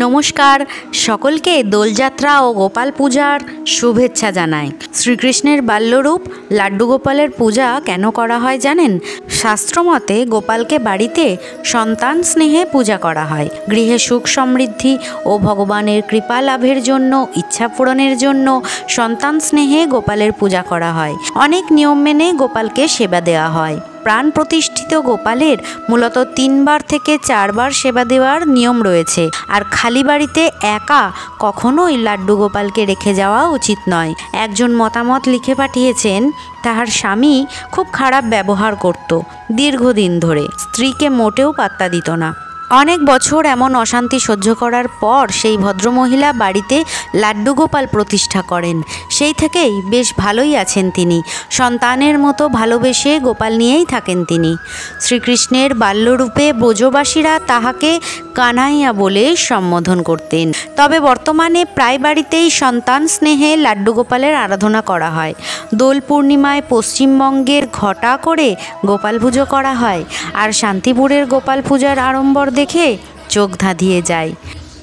নমস্কার সকলকে দোলযাত্রা ও গোপাল পূজার শুভেচ্ছা জানাই। শ্রীকৃষ্ণের বাল্যরূপ লাড্ডু গোপালের পূজা কেন করা হয় জানেন? শাস্ত্রমতে গোপালকে বাড়িতে সন্তান স্নেহে পূজা করা হয়। গৃহে সুখ সমৃদ্ধি ও ভগবানের কৃপা লাভের জন্য, ইচ্ছা পূরণের জন্য সন্তান স্নেহে গোপালের পূজা করা হয়। অনেক নিয়ম মেনে গোপালকে সেবা দেওয়া হয়। প্রাণ প্রতিষ্ঠিত গোপালের মূলত 3 বার থেকে 4 বার সেবা দেওয়ার নিয়ম রয়েছে। আর খালি বাড়িতে একা কখনোই লাড্ডু গোপালকে রেখে যাওয়া উচিত নয়। একজন মতামত লিখে পাঠিয়েছেন, তাহার স্বামী খুব খারাপ ব্যবহার করত দীর্ঘদিন ধরে, স্ত্রীকে মোটেও পাত্তা দিত না। অনেক বছর এমন অশান্তি সহ্য করার পর সেই ভদ্রমহিলা বাড়িতে লাড্ডু গোপাল প্রতিষ্ঠা করেন। সেই থেকেই বেশ ভালোই আছেন তিনি। সন্তানের মতো ভালোবেসে গোপাল নিয়েই থাকেন তিনি। শ্রীকৃষ্ণের বাল্যরূপে ব্রজবাসীরা তাহাকে কানাইয়া বলে সম্বোধন করতেন। তবে বর্তমানে প্রায় বাড়িতেই সন্তান স্নেহে লাড্ডু গোপালের আরাধনা করা হয়। দোল পূর্ণিমায় পশ্চিমবঙ্গের ঘটা করে গোপাল পুজো করা হয়। আর শান্তিপুরের গোপাল পূজার আড়ম্বর দেখে চোখ ধাঁধিয়ে যায়।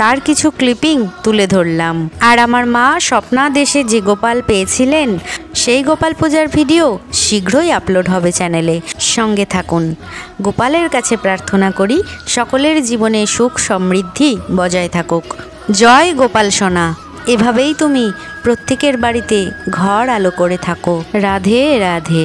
তার কিছু ক্লিপিং তুলে ধরলাম। আর আমার মা স্বপ্না দেশে যে গোপাল পেয়েছিলেন, সেই গোপাল পূজার ভিডিও শীঘ্রই আপলোড হবে চ্যানেলে। সঙ্গে থাকুন। গোপালের কাছে প্রার্থনা করি সকলের জীবনে সুখ সমৃদ্ধি বজায় থাকুক। জয় গোপাল সোনা, এভাবেই তুমি প্রত্যেকের বাড়িতে ঘর আলো করে থাকো। রাধে রাধে।